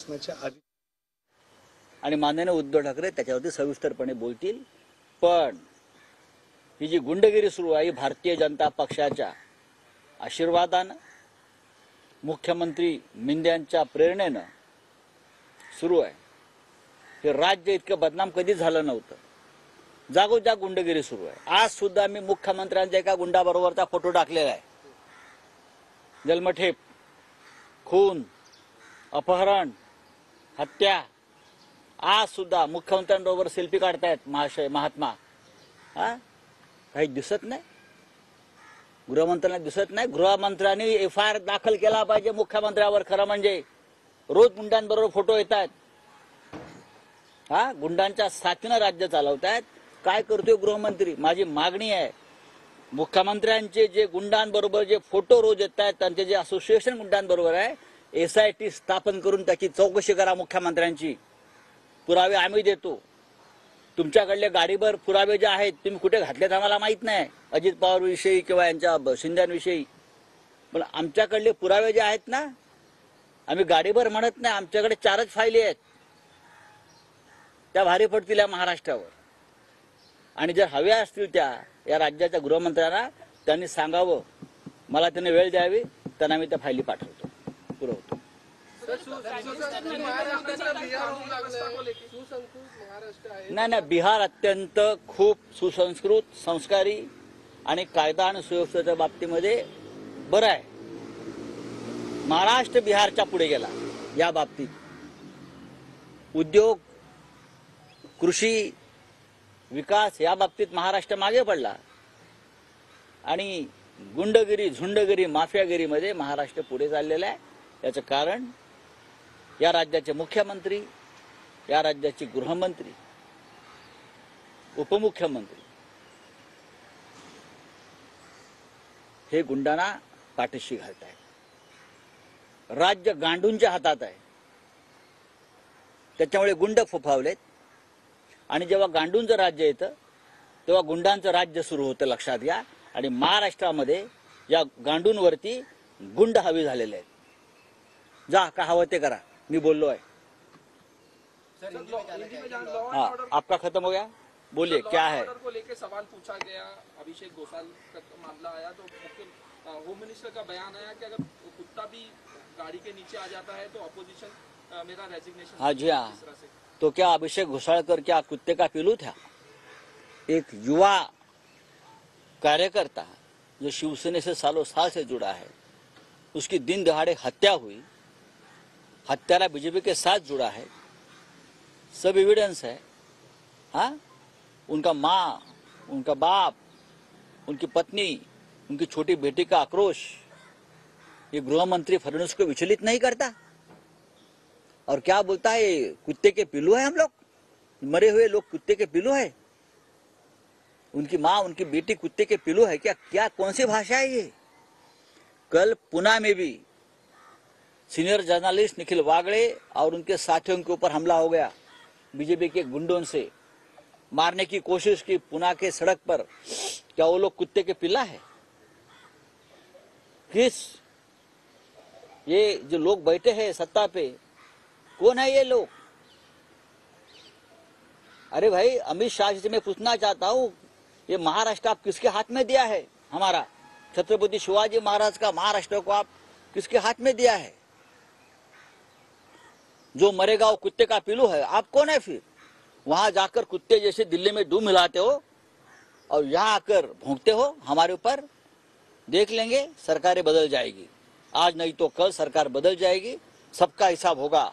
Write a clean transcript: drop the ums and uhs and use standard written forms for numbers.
शासनाच्या आधी आणि माननीय उद्धव ठाकरे त्याच्यावरती सविस्तरपणे बोलतील। पण ही जी गुंडगिरी सुरू आहे भारतीय जनता पक्षाच्या आशीर्वादानं, मुख्यमंत्री मिंद्यांच्या प्रेरणेनं सुरू आहे। हे राज्य इतकं बदनाम कधीच झालं नव्हतं। जागोजाग गुंडगिरी सुरू आहे। आज सुद्धा मी मुख्यमंत्र्यांच्या एका गुंडाबरोबरचा फोटो टाकलेला आहे। जन्मठेप, खून, अपहरण, हत्या। आज सुद्धा मुख्यमंत्र्यांबरोबर सेल्फी काढतायत महात्मा। काही दिसत नाही? गृहमंत्र्यांना दिसत नाही? गृहमंत्र्यांनी एफआयआर दाखल केला पाहिजे मुख्यमंत्र्यावर। खरं म्हणजे रोज गुंडांबरोबर फोटो येत आहेत। गुंडांच्या साथीनं राज्य चालवतायत। काय करतोय गृहमंत्री? माझी मागणी आहे, मुख्यमंत्र्यांचे जे गुंडांबरोबर जे फोटो रोज येत आहेत, त्यांचे जे असोसिएशन गुंडांबरोबर आहे, SIT स्थापन करून त्याची चौकशी करा मुख्यमंत्र्यांची। पुरावे आम्ही देतो। तुमच्याकडले गाडीभर पुरावे जे आहेत तुम्ही कुठे घातलेत आम्हाला माहित नाही, अजित पवार विषयी किंवा यांच्या शिंद्यांविषयी। पण आमच्याकडले पुरावे जे आहेत ना, आम्ही गाडीभर म्हणत नाही, आमच्याकडे 4च फायली आहेत, त्या भारी पडतील या महाराष्ट्रावर। आणि जर हव्या असतील त्या या राज्याच्या गृहमंत्र्यांना, त्यांनी सांगावं, मला त्यांनी वेळ द्यावी, त्यांना मी त्या फायली पाठवतो, पुरवतो। नाही, बिहार अत्यंत खूप सुसंस्कृत, संस्कारी आणि कायदा आणि सुव्यवस्थेच्या बाबतीमध्ये बरं आहे। महाराष्ट्र बिहारच्या पुढे गेला या बाबतीत। उद्योग, कृषी, विकास या बाबतीत महाराष्ट्र मागे पडला आणि गुंडगिरी, झुंडगिरी, माफियागिरीमध्ये महाराष्ट्र पुढे चाललेला आहे। याचं कारण या राज्याचे मुख्यमंत्री, या राज्याचे गृहमंत्री, उपमुख्यमंत्री हे गुंडांना पाठीशी घालत आहेत। राज्य गांडूंच्या हातात आहे, त्याच्यामुळे गुंड फोफावलेत। आणि जेव्हा गांडूंचं राज्य येतं तेव्हा गुंडांचं राज्य सुरू होतं, लक्षात घ्या। आणि महाराष्ट्रामध्ये या गांडूंवरती गुंड हवी झालेले आहेत। जा, का हवं ते करा, मी बोललो है। हाँ, आपका खत्म हो गया, बोलिए क्या है? को लेकर सवाल पूछा गया, अभिषेक घोषाल का मामला आया तो होम मिनिस्टर का बयान आया कि अगर कुत्ता भी गाड़ी के नीचे आ जाता है तो अपोजिशन मेरा रेजिग्नेशन। हाँ जी हाँ, तो क्या अभिषेक घोषालकर क्या कुत्ते का पिल्लू था? एक युवा कार्यकर्ता जो शिवसेना से सालों साल से जुड़ा है, उसकी दिन दहाड़े हत्या हुई, हत्यारा बीजेपी के साथ जुड़ा है, सब एविडेंस है। हाँ, उनका माँ, उनका बाप, उनकी पत्नी, उनकी छोटी बेटी का आक्रोश, ये गृह मंत्री फडणवीस को विचलित नहीं करता? और क्या बोलता है, कुत्ते के पिल्लू है हम लोग, मरे हुए लोग कुत्ते के पिल्लू है, उनकी माँ, उनकी बेटी कुत्ते के पिल्लू है क्या? क्या कौन सी भाषा है ये? कल पुणे में भी सीनियर जर्नलिस्ट निखिल वागड़े और उनके साथियों के ऊपर हमला हो गया। बीजेपी के गुंडों से मारने की कोशिश की पुणे के सड़क पर। क्या वो लोग कुत्ते के पिल्ला है? किस ये जो लोग बैठे हैं सत्ता पे, कौन है ये लोग? अरे भाई, अमित शाह जी से मैं पूछना चाहता हूँ, ये महाराष्ट्र आप किसके हाथ में दिया है? हमारा छत्रपति शिवाजी महाराज का महाराष्ट्र को आप किसके हाथ में दिया है? जो मरेगा वो कुत्ते का पिल्लू है। आप कौन है फिर? वहां जाकर कुत्ते जैसे दिल्ली में दूम हिलाते हो और यहाँ आकर भौंकते हो हमारे ऊपर। देख लेंगे, सरकारें बदल जाएगी, आज नहीं तो कल सरकार बदल जाएगी, सबका हिसाब होगा।